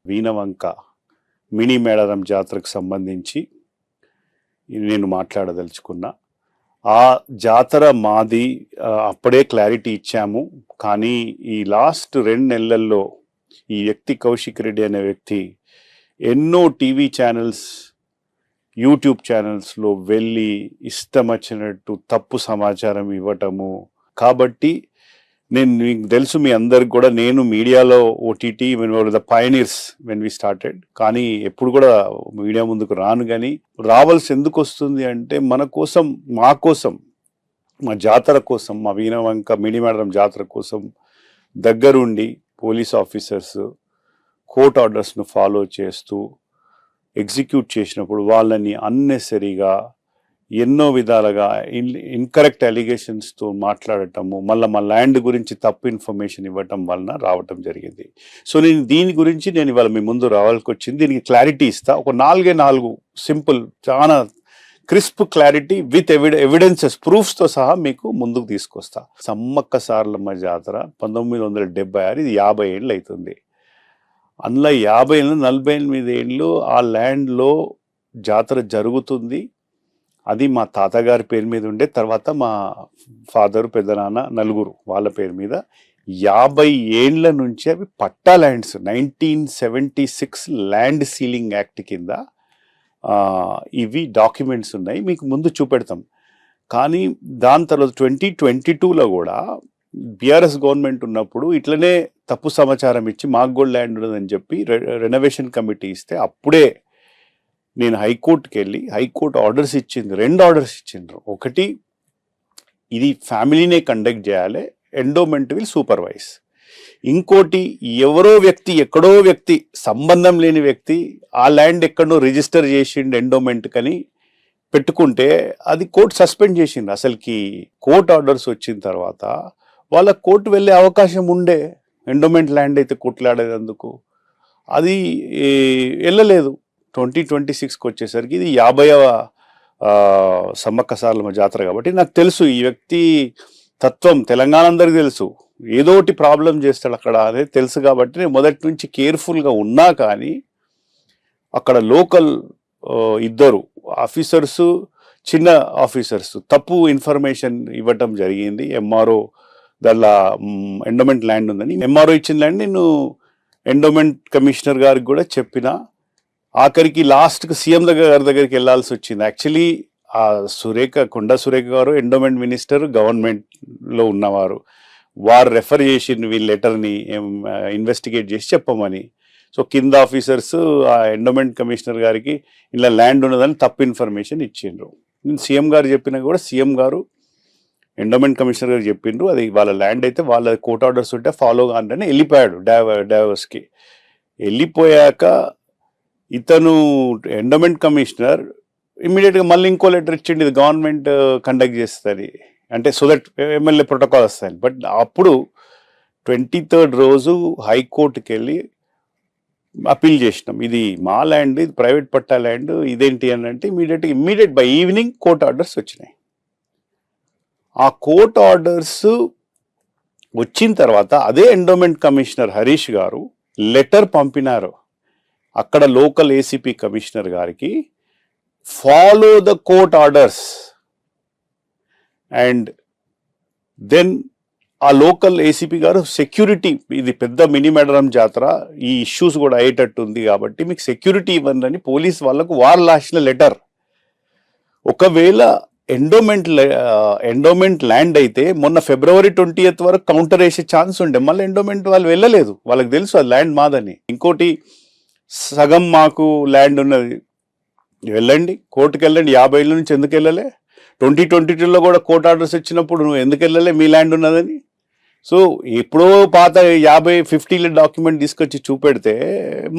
Veenavanka mini Medaram జాతరకు సంబంధించి నేను మాట్లాడదలుచుకున్నా. ఆ జాతర మాది, అప్పుడే క్లారిటీ ఇచ్చాము. కానీ ఈ లాస్ట్ 2 నెలల్లో ఈ వ్యక్తి కౌశిక్ రెడ్డి అనే వ్యక్తి ఎన్నో టీవీ ఛానల్స్, యూట్యూబ్ ఛానల్స్లో వెళ్ళి ఇష్టం వచ్చినట్టు తప్పు సమాచారం ఇవ్వటము. కాబట్టి మీకు తెలుసు, మీ అందరికి కూడా, నేను మీడియాలో OTT the pioneers when we started, కానీ ఎప్పుడు కూడా మీడియా ముందుకు రాను. కానీ రావాల్సి ఎందుకు వస్తుంది అంటే మన కోసం, మా కోసం, మా జాతర కోసం, మా వీణవంక మినీ మేడారం జాతర కోసం దగ్గరుండి పోలీస్ ఆఫీసర్స్ కోర్ట్ ఆర్డర్స్ను ఫాలో చేస్తూ ఎగ్జిక్యూట్ చేసినప్పుడు వాళ్ళని అన్నెసరీగా ఎన్నో విధాలుగా ఇన్కరెక్ట్ అలిగేషన్స్తో మాట్లాడటము, మళ్ళీ మా ల్యాండ్ గురించి తప్పు ఇన్ఫర్మేషన్ ఇవ్వటం వలన రావటం జరిగింది. సో నేను దీని గురించి ఇవాళ మీ ముందు రావాల్సి వచ్చింది. దీనికి క్లారిటీ ఇస్తా. ఒక 4 సింపుల్, చాలా క్రిస్ప్ క్లారిటీ విత్ ఎవిడెన్సెస్, ప్రూఫ్స్తో సహా మీకు ముందుకు తీసుకొస్తా. సమ్మక్క సారలమ్మ జాతర 1976, ఇది 50 ఏళ్ళు అవుతుంది. అందులో 50 ఏళ్ళు, 48 ఏళ్ళు ఆ ల్యాండ్లో జాతర జరుగుతుంది. అది మా తాతగారి పేరు మీద ఉండే, తర్వాత మా ఫాదరు, పెద్దనాన్న, నలుగురు వాళ్ళ పేరు మీద 50 ఏళ్ల నుంచి అవి పట్టా ల్యాండ్స్. 1976 ల్యాండ్ సీలింగ్ యాక్ట్ కింద ఇవి డాక్యుమెంట్స్ ఉన్నాయి, మీకు ముందు చూపెడతాం. కానీ దాని తర్వాత 2022లో కూడా బీఆర్ఎస్ గవర్నమెంట్ ఉన్నప్పుడు ఇట్లనే తప్పు సమాచారం ఇచ్చి మాకు కూడా ల్యాండ్ ఉన్నదని చెప్పి రెనోవేషన్ కమిటీ ఇస్తే అప్పుడే నేను హైకోర్టుకి వెళ్ళి, హైకోర్టు ఆర్డర్స్ ఇచ్చింది, 2 ఆర్డర్స్ ఇచ్చిండ్రు. ఒకటి, ఇది ఫ్యామిలీనే కండక్ట్ చేయాలి, ఎండోమెంట్ విల్ సూపర్వైజ్. ఇంకోటి, ఎవరో వ్యక్తి, ఎక్కడో వ్యక్తి, సంబంధం లేని వ్యక్తి ఆ ల్యాండ్ ఎక్కడో రిజిస్టర్ చేసిండు ఎండోమెంట్ కని పెట్టుకుంటే అది కోర్టు సస్పెండ్ చేసింది. అసలుకి కోర్టు ఆర్డర్స్ వచ్చిన తర్వాత వాళ్ళ కోర్టు వెళ్ళే అవకాశం ఉండే, ఎండోమెంట్ ల్యాండ్ అయితే కొట్లాడేందుకు. అది వెళ్ళలేదు. 2026కి వచ్చేసరికి ఇది 50వ సమ్మక్క సారలమ్మ జాతర. కాబట్టి నాకు తెలుసు ఈ వ్యక్తి తత్వం, తెలంగాణ అందరికీ తెలుసు, ఏదో ఒకటి ప్రాబ్లం చేస్తాడు అక్కడ అనేది తెలుసు. కాబట్టి నేను మొదటి నుంచి కేర్ఫుల్గా ఉన్నా. కానీ అక్కడ లోకల్ 2 ఆఫీసర్స్, చిన్న ఆఫీసర్స్ తప్పు ఇన్ఫర్మేషన్ ఇవ్వటం జరిగింది. ఎంఆర్ఓ దానిలో ఎండోమెంట్ ల్యాండ్ ఉందని, ఎంఆర్ఓ ఇచ్చిన ల్యాండ్ నేను ఎండోమెంట్ కమిషనర్ గారికి కూడా చెప్పిన. ఆఖరికి లాస్ట్కి సీఎం దగ్గరికి వెళ్ళాల్సి వచ్చింది. యాక్చువల్లీ ఆ కొండా సురేఖ గారు ఎండోమెంట్ మినిస్టర్, గవర్నమెంట్లో ఉన్నవారు, వారు రెఫర్ చేసిన వీళ్ళ లెటర్ని ఇన్వెస్టిగేట్ చేసి చెప్పమని. సో కింద ఆఫీసర్స్ ఆ ఎండోమెంట్ కమిషనర్ గారికి ఇలా ల్యాండ్ ఉన్నదని తప్పు ఇన్ఫర్మేషన్ ఇచ్చిండ్రు. నేను సీఎం గారు చెప్పినా కూడా సీఎం గారు ఎండోమెంట్ కమిషనర్ గారు చెప్పిండ్రు, అది వాళ్ళ ల్యాండ్ అయితే వాళ్ళ కోర్ట్ ఆర్డర్స్ ఉంటే ఫాలో కాంటనే వెళ్ళిపోయాడు డైవర్స్కి. వెళ్ళిపోయాక ఇతను ఎండోమెంట్ కమిషనర్ ఇమ్మీడియట్గా మళ్ళీ ఇంకో లెటర్ ఇచ్చిండి, ఇది గవర్నమెంట్ కండక్ట్ చేస్తుంది అంటే, సో దట్ ఎమ్మెల్యే ప్రోటోకాల్ వస్తాయి. బట్ అప్పుడు 23rd రోజు హైకోర్టుకి వెళ్ళి అపీల్ చేసినాం, ఇది మా ల్యాండ్, ఇది ప్రైవేట్ పట్టా ల్యాండ్, ఇదేంటి అని అంటే immediate by evening court orders వచ్చినాయి. ఆ కోర్ట్ ఆర్డర్స్ వచ్చిన తర్వాత అదే ఎండోమెంట్ కమిషనర్ హరీష్ గారు లెటర్ పంపినారు అక్కడ లోకల్ ఏసీపీ కమిషనర్ గారికి, follow the court orders. And then ఆ లోకల్ ఏసీపీ గారు సెక్యూరిటీ, ఇది పెద్ద మినీ మేడారం జాతర, ఈ ఇష్యూస్ కూడా అయ్యేటట్టు ఉంది కాబట్టి మీకు సెక్యూరిటీ ఇవ్వండి అని పోలీస్ వాళ్ళకు వారు రాసిన లెటర్. ఒకవేళ ఎండోమెంట్ ల్యాండ్ అయితే మొన్న February 20th వరకు కౌంటర్ వేసే ఛాన్స్ ఉండే, మళ్ళీ ఎండోమెంట్ వాళ్ళు వెళ్ళలేదు, వాళ్ళకి తెలుసు అది ల్యాండ్ మాదని. ఇంకోటి, సగం మాకు ల్యాండ్ ఉన్నది, వెళ్ళండి కోర్టుకు వెళ్ళండి. 50 ఏళ్ళ నుంచి ఎందుకు వెళ్ళలే? 2022లో కూడా కోర్ట్ ఆర్డర్స్ వచ్చినప్పుడు నువ్వు ఎందుకు వెళ్ళలే మీ ల్యాండ్ ఉన్నదని? సో ఎప్పుడో పాత 50 డాక్యుమెంట్ తీసుకొచ్చి చూపెడితే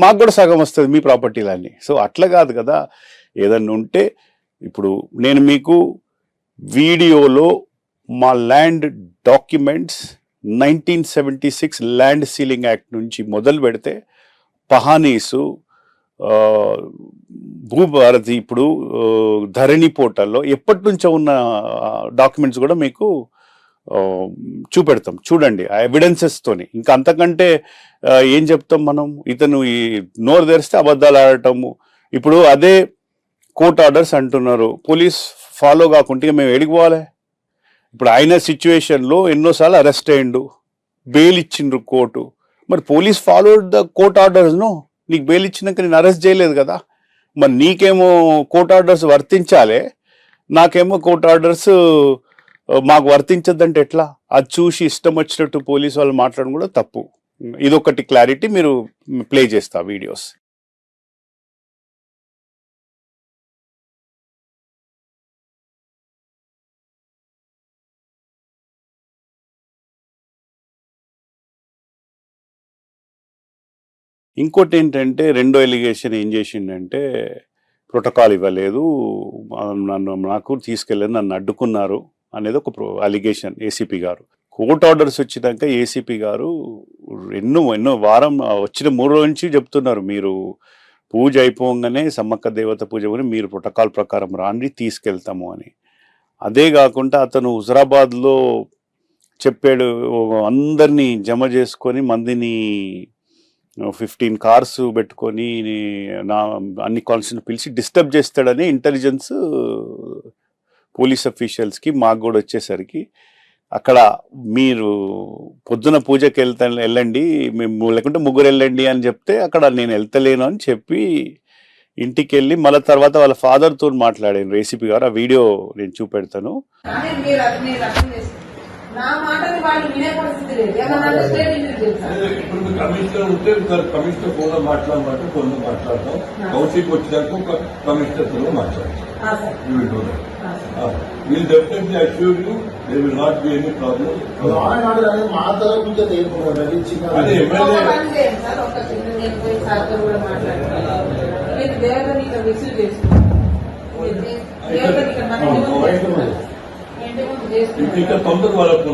మాకు కూడా సగం వస్తుంది మీ ప్రాపర్టీలన్నీ. సో అట్లా కాదు కదా. ఏదన్నా ఉంటే, ఇప్పుడు నేను మీకు వీడియోలో మా land documents 1976 land ceiling act నుంచి మొదలు పెడితే పహానీసు, భూభారతి, ఇప్పుడు ధరణి పోర్టల్లో ఎప్పటి నుంచో ఉన్న డాక్యుమెంట్స్ కూడా మీకు చూపెడతాం, చూడండి ఆ ఎవిడెన్సెస్తోని. ఇంకా అంతకంటే ఏం చెప్తాం మనం? ఇతను ఈ నోరు తెరిస్తే అబద్ధాలు ఆడటము. ఇప్పుడు అదే కోర్ట్ ఆర్డర్స్ అంటున్నారు, పోలీస్ ఫాలో కాకుంటే మేము ఎడిగిపోవాలి. ఇప్పుడు ఆయన సిచ్యువేషన్లో ఎన్నోసార్లు అరెస్ట్ అయ్యిండు, బెయిల్ ఇచ్చిండ్రు కోర్టు. మరి పోలీస్ ఫాలోడ్ ద కోర్ట్ ఆర్డర్స్ను. నీకు బెయిల్ ఇచ్చినాక నేను అరెస్ట్ చేయలేదు కదా, మరి నీకేమో కోర్ట్ ఆర్డర్స్ వర్తించాలి, నాకేమో కోర్ట్ ఆర్డర్స్ మాకు వర్తించద్దంటే ఎట్లా? అది చూసి ఇష్టం వచ్చినట్టు పోలీసు వాళ్ళు మాట్లాడడం కూడా తప్పు. ఇదొకటి క్లారిటీ. మీరు ప్లే చేస్తా వీడియోస్. ఇంకోటి ఏంటంటే, రెండో ఎలిగేషన్ ఏం చేసిండంటే, ప్రోటోకాల్ ఇవ్వలేదు, నాకు తీసుకెళ్ళి నన్ను అడ్డుకున్నారు అనేది ఒక అలిగేషన్. ఏసీపీ గారు కోర్ట్ ఆర్డర్స్ వచ్చినాక ఏసీపీ గారు ఎన్నో వారం వచ్చిన 3 రోజుల నుంచి చెప్తున్నారు, మీరు పూజ అయిపోగానే సమ్మక్క దేవత పూజ అని మీరు ప్రోటోకాల్ ప్రకారం రాండి, తీసుకెళ్తాము అని. అదే కాకుండా అతను హుజరాబాద్లో చెప్పాడు, అందరినీ జమ చేసుకొని మందిని 15 కార్స్ పెట్టుకొని అన్ని కాన్స్టిట్యూషన్ పిలిచి డిస్టర్బ్ చేస్తాడని ఇంటెలిజెన్స్ పోలీస్ అఫీషియల్స్కి మాకు కూడా వచ్చేసరికి, అక్కడ మీరు పొద్దున పూజకి వెళ్ళండి, మేము లేకుంటే ముగ్గురు వెళ్ళండి అని చెప్తే, అక్కడ నేను వెళ్తలేను అని చెప్పి ఇంటికి వెళ్ళి మళ్ళీ తర్వాత వాళ్ళ ఫాదర్తో మాట్లాడాను ఏసీపీ గారు. ఆ వీడియో నేను చూపెడతాను. నా మాటని వాళ్ళు వినే పరిస్థితి లేదు. ఏమన్నా ఇప్పుడు కమిషనర్ ఉంటే కమిషనర్ ఫోన్ లో మాట్లాడమంటే ఫోన్ లో మాట్లాడతాం. కౌన్సిల్ వచ్చినాక కమిషనర్ తో మాట్లాడతాం. We'll definitely assure you there will not be any problem. మా తరఫు నుంచి అది ఎమ్మెల్యే ఇంకా తొందర వాళ్ళకు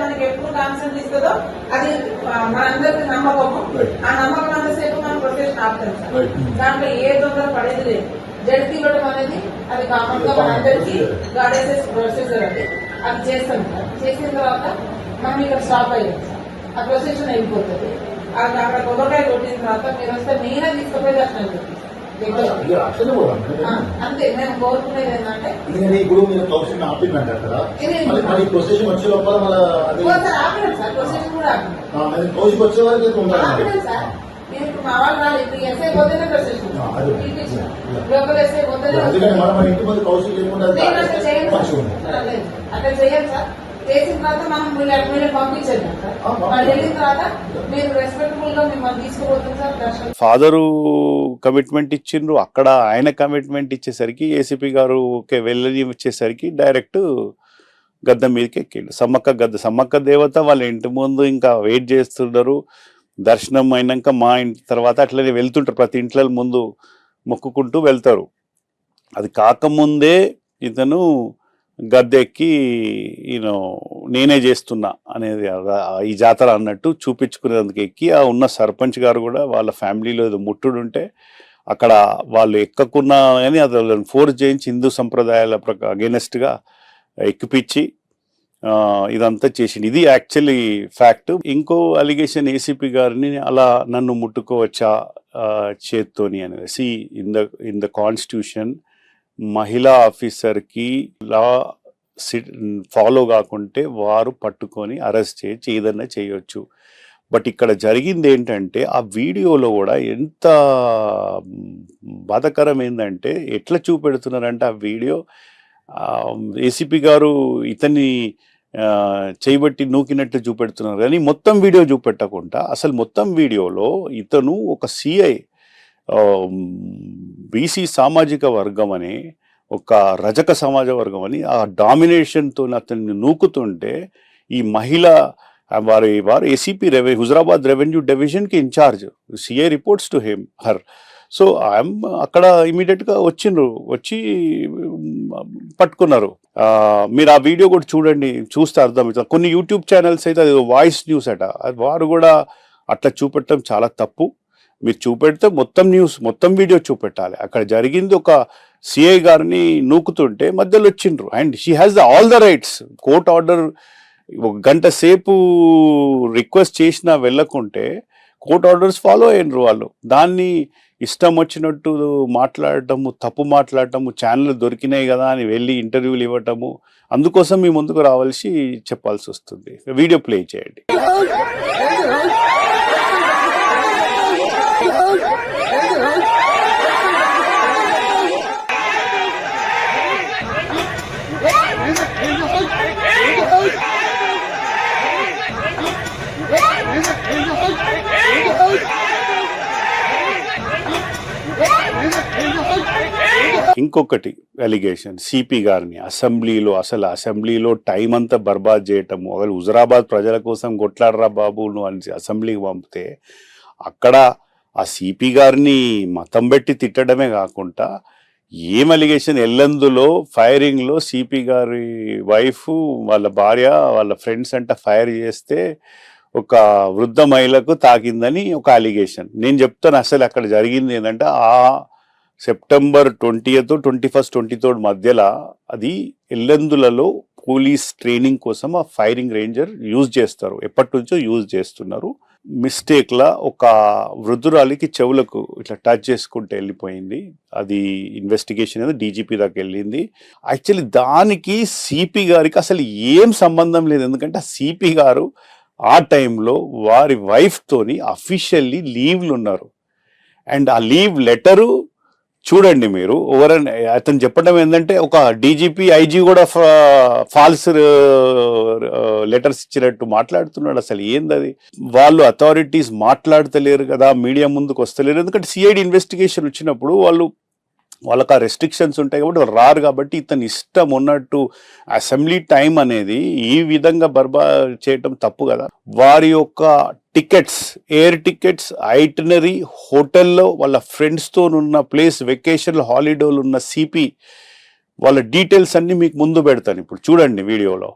మనకి ఎప్పుడు కాన్సెంట్ ఇస్తుందో అది మనందరికి నమ్మకం. ఆ నమ్మకం అంతసేపు మనం ప్రొటెక్షన్ ఆపుతాం సార్. దాంట్లో ఏ తొందర పడేది లేదు. జడ్కి ఇవ్వడం అనేది అది కామన్ గా మనందరికీ గాడేసెస్ ప్రొసెసర్ అది చేస్తాం సార్. చేసిన తర్వాత మనం ఇక్కడ స్టాప్ అయ్యాం సార్. ఆ ప్రొసెషన్ వెళ్ళిపోతుంది. అక్కడ కొబ్బరికాయ కొట్టిన తర్వాత మీరు వస్తే నేనే తీసుకుపోయి దర్శనం చేస్తాం. అంతే. మేము కోరుకునేది ఏంటంటే, ఇప్పుడు మీరు కౌన్సిల్ ఆపిందంట కదా, ప్రొసెషన్ వచ్చే లోపల ఆపినాం సార్. ప్రొసెషన్ కూడా ఆపినాం. కౌన్సిల్ వచ్చే వరకు ఆపినాం సార్. మీరు ఇప్పుడు మా వాళ్ళు రాలేదు. ఇప్పుడు ఎస్ఐ పోతేనే ప్రొసెషన్ లోకల్ ఎస్ఐ పోతేనే ఇంటి ముందు కౌన్సిల్ లేకుండా అట్లా చేయాలి సార్. చేసిన తర్వాత మనం మీరు పంపించండి సార్. వాళ్ళు వెళ్ళిన తర్వాత మీరు రెస్పెక్టబుల్ గా మిమ్మల్ని తీసుకుపోతాం సార్ దర్శనం. ఫాదరు కమిట్మెంట్ ఇచ్చిండ్రు, అక్కడ ఆయన కమిట్మెంట్ ఇచ్చేసరికి ఏసీపీ గారు వెళ్ళని వచ్చేసరికి డైరెక్ట్ గద్ద మీదకి ఎక్కిండు. సమ్మక్క దేవత వాళ్ళ ఇంటి ముందు ఇంకా వెయిట్ చేస్తున్నారు. దర్శనం అయినాక మా ఇంటి తర్వాత అట్లనే వెళ్తుంటారు, ప్రతి ఇంట్లో ముందు మొక్కుకుంటూ వెళ్తారు. అది కాకముందే ఇతను గద్దెక్కి నేనే చేస్తున్నా అనేది ఈ జాతర అన్నట్టు చూపించుకునేందుకు ఎక్కి, ఆ ఉన్న సర్పంచ్ గారు కూడా వాళ్ళ ఫ్యామిలీలో ఏదో ముట్టుడుంటే అక్కడ వాళ్ళు ఎక్కకున్నా కానీ అది ఫోర్స్ చేయించి హిందూ సంప్రదాయాల అగెనెస్ట్గా ఎక్కిపించి ఇదంతా చేసింది. ఇది యాక్చువల్లీ ఫ్యాక్ట్. ఇంకో అలిగేషన్ ఏసీపీ గారిని అలా నన్ను ముట్టుకోవచ్చా చేత్తోని అనేసి, ఇన్ ద కాన్స్టిట్యూషన్ మహిళా ఆఫీసర్కి లా ఫాలో కాకుంటే వారు పట్టుకొని అరెస్ట్ చేసి ఏదన్నా చేయొచ్చు. బట్ ఇక్కడ జరిగింది ఏంటంటే, ఆ వీడియోలో కూడా ఎంత బాధాకరం ఏంటంటే, ఎట్లా చూపెడుతున్నారంటే ఆ వీడియో ఏసీపీ గారు ఇతన్ని చేయబట్టి నూకినట్టు చూపెడుతున్నారు, కానీ మొత్తం వీడియో చూపెట్టకుండా అసలు మొత్తం వీడియోలో ఇతను ఒక సిఐ బీసీ సామాజిక వర్గం అని, ఒక రజక సమాజ వర్గం అని ఆ డామినేషన్తో అతన్ని నూకుతుంటే, ఈ మహిళ వారు ఏసీపీ హుజరాబాద్ రెవెన్యూ డివిజన్కి in-charge, CI reports to her. So అక్కడ ఇమీడియట్గా వచ్చి పట్టుకున్నారు. మీరు ఆ వీడియో కూడా చూడండి, చూస్తే అర్థమవుతుంది. కొన్ని యూట్యూబ్ ఛానల్స్ అయితే అది వాయిస్ న్యూస్ అట, వారు కూడా అట్లా చూపెట్టడం చాలా తప్పు. మీరు చూపెడితే మొత్తం న్యూస్ మొత్తం వీడియో చూపెట్టాలి. అక్కడ జరిగింది ఒక సిఐ గారిని నూకుతుంటే మధ్యలో వచ్చిండ్రు. And she has all the rights. Court order ఒక గంట సేపు రిక్వెస్ట్ చేసినా వెళ్ళకుంటే కోర్ట్ ఆర్డర్స్ ఫాలో అయినరు వాళ్ళు. దాన్ని ఇష్టం వచ్చినట్టు మాట్లాడటము, తప్పు మాట్లాడటము, ఛానల్ దొరికినాయి కదా అని వెళ్ళి ఇంటర్వ్యూలు ఇవ్వటము, అందుకోసం మీ ముందుకు రావాల్సి చెప్పాల్సి వస్తుంది. వీడియో ప్లే చేయండి. ఇంకొకటి అలిగేషన్, సిపి గారిని అసెంబ్లీలో టైం అంతా బర్బాద్ చేయటము. ఒకవేళ హుజరాబాద్ ప్రజల కోసం కొట్లాడరా బాబు నువ్వు అని అసెంబ్లీకి పంపితే అక్కడ ఆ సిపి గారిని మతం పెట్టి తిట్టడమే కాకుండా ఏం అలిగేషన్, ఎల్లందులో ఫైరింగ్లో సిపి గారి వైఫ్, వాళ్ళ భార్య, వాళ్ళ ఫ్రెండ్స్ అంట ఫైర్ చేస్తే ఒక వృద్ధ మహిళకు తాకిందని ఒక అలిగేషన్. నేను చెప్తాను అసలు అక్కడ జరిగింది ఏంటంటే, ఆ సెప్టెంబర్ 20th, 21st, 23rd మధ్యలో అది ఎల్లందులలో పోలీస్ ట్రైనింగ్ కోసం ఆ ఫైరింగ్ రేంజర్ యూజ్ చేస్తారు, ఎప్పటి నుంచో యూజ్ చేస్తున్నారు. మిస్టేక్లా ఒక వృద్ధురాలికి చెవులకు ఇట్లా టచ్ చేసుకుంటూ వెళ్ళిపోయింది. అది ఇన్వెస్టిగేషన్ అనేది డీజీపీ దాకా వెళ్ళింది. యాక్చువల్లీ దానికి సిపి గారికి అసలు ఏం సంబంధం లేదు. ఎందుకంటే ఆ సిపి గారు ఆ టైంలో వారి వైఫ్తోని అఫీషియల్లీ లీవ్లు ఉన్నారు. అండ్ ఆ లీవ్ లెటరు చూడండి మీరు. అతను చెప్పడం ఏంటంటే ఒక డీజీపీ, ఐజీ కూడా ఫాల్స్ లెటర్స్ ఇచ్చినట్టు మాట్లాడుతున్నాడు. అసలు ఏంది అది? వాళ్ళు అథారిటీస్ మాట్లాడతలేరు కదా, మీడియా ముందుకు వస్తలేరు. ఎందుకంటే సిఐడి ఇన్వెస్టిగేషన్ వచ్చినప్పుడు వాళ్ళకి ఆ రెస్ట్రిక్షన్స్ ఉంటాయి కాబట్టి వాళ్ళు రారు. కాబట్టి ఇతను ఇష్టం ఉన్నట్టు అసెంబ్లీ టైం అనేది ఈ విధంగా బర్బాద్ చేయటం తప్పు కదా. వారి యొక్క టికెట్స్, ఎయిర్ టికెట్స్, ఐటినరీ, హోటల్లో వాళ్ళ ఫ్రెండ్స్తో ఉన్న ప్లేస్, వెకేషన్ హాలిడేలు ఉన్న సిపి వాళ్ళ డీటెయిల్స్ అన్ని మీకు ముందు పెడతాను. ఇప్పుడు చూడండి వీడియోలో.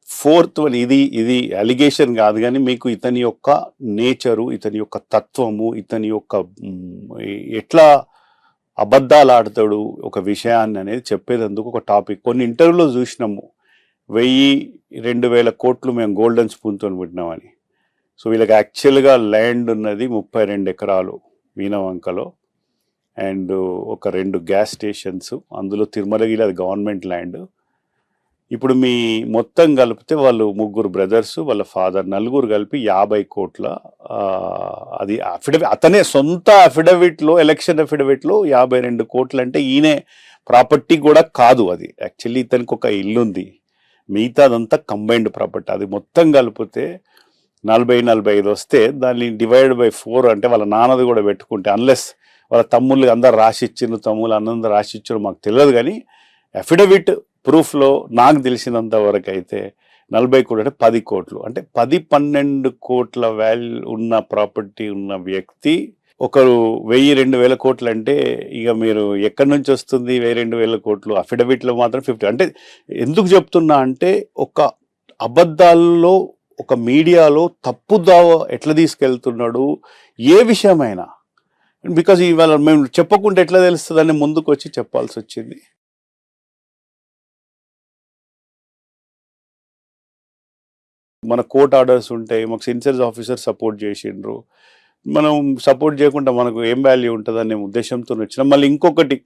ఫోర్త్ వన్, ఇది అలిగేషన్ కాదు కానీ మీకు ఇతని యొక్క నేచరు, ఇతని యొక్క తత్వము, ఇతని యొక్క ఎట్లా అబద్ధాలు ఆడతాడు ఒక విషయాన్ని అనేది చెప్పేందుకు ఒక టాపిక్. కొన్ని ఇంటర్వ్యూలో చూసినాము 1000-2000 కోట్లు మేము గోల్డెన్ స్పూన్తో పెట్టినామని. సో వీళ్ళకి యాక్చువల్గా ల్యాండ్ ఉన్నది 32 ఎకరాలు వీణవంకలో. అండ్ ఒక 2 గ్యాస్ స్టేషన్స్, అందులో తిరుమలగిరి అది గవర్నమెంట్ ల్యాండ్. ఇప్పుడు మీ మొత్తం కలిపితే వాళ్ళు 3 బ్రదర్స్, వాళ్ళ ఫాదర్, 4 కలిపి 50 కోట్ల, అది అఫిడవిట్, అతనే సొంత అఫిడవిట్లో, ఎలక్షన్ అఫిడవిట్లో 52 కోట్లు. అంటే ఈయనే ప్రాపర్టీ కూడా కాదు అది. యాక్చువల్లీ ఇతనికి ఒక ఇల్లు ఉంది, మిగతా అదంతా కంబైన్డ్ ప్రాపర్టీ. అది మొత్తం కలిపితే 40-45 వస్తే దాన్ని డివైడ్ బై 4 అంటే వాళ్ళ నాన్నది కూడా పెట్టుకుంటే, అన్లెస్ వాళ్ళ తమ్ముళ్ళు అందరు రాసిచ్చిండ్రు, తమ్ముళ్ళు అందరూ రాసిచ్చారు మాకు తెలియదు, కానీ అఫిడవిట్ ప్రూఫ్లో నాకు తెలిసినంత వరకు అయితే 40 కోట్లు అంటే 10 కోట్లు, అంటే 10-12 కోట్ల వాల్యూ ఉన్న ప్రాపర్టీ ఉన్న వ్యక్తి ఒకరు 1000-2000 కోట్లు అంటే ఇక మీరు ఎక్కడి నుంచి వస్తుంది 1000-2000 కోట్లు? అఫిడవిట్లో మాత్రం 50. అంటే ఎందుకు చెప్తున్నా అంటే ఒక అబద్ధాల్లో, ఒక మీడియాలో తప్పుదావ ఎట్లా తీసుకెళ్తున్నాడు ఏ విషయమైనా. బికాజ్ ఇవాళ మేము చెప్పకుండా ఎట్లా తెలుస్తుందని ముందుకు వచ్చి చెప్పాల్సి వచ్చింది. మన కోర్ట్ ఆర్డర్స్ ఉంటాయి, మాకు సెన్సర్స్ ఆఫీసర్ సపోర్ట్ చేసిండ్రు, మనం సపోర్ట్ చేయకుండా మనకు ఏం వాల్యూ ఉంటుంది అనే ఉద్దేశంతో వచ్చినాం. మళ్ళీ ఇంకొకటి,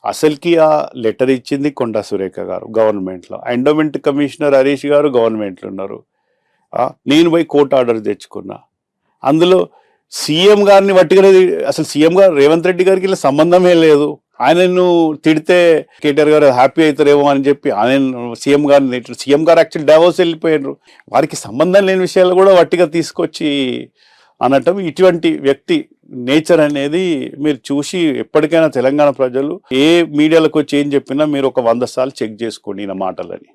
అసలుకి ఆ లెటర్ ఇచ్చింది కొండా సురేఖ గారు గవర్నమెంట్లో, ఎండోమెంట్ కమిషనర్ హరీష్ గారు గవర్నమెంట్లో ఉన్నారు. నేను పోయి కోర్ట్ ఆర్డర్ తెచ్చుకున్నా. అందులో సీఎం గారిని పట్టుకునేది, అసలు సీఎం గారు రేవంత్ రెడ్డి గారికి ఇలా సంబంధమే లేదు. ఆయనను తిడితే కేటీఆర్ గారు హ్యాపీ అవుతారేమో అని చెప్పి ఆయన సీఎం గారు యాక్చువల్ డైవోర్స్ వెళ్ళిపోయారు. వారికి సంబంధం లేని విషయాలు కూడా వట్టిగా తీసుకొచ్చి అనటం, ఇటువంటి వ్యక్తి నేచర్ అనేది మీరు చూసి ఎప్పటికైనా తెలంగాణ ప్రజలు ఏ మీడియాలకు వచ్చి ఏం చెప్పినా మీరు ఒక 100 సార్లు చెక్ చేసుకోండి ఈయన మాటలని.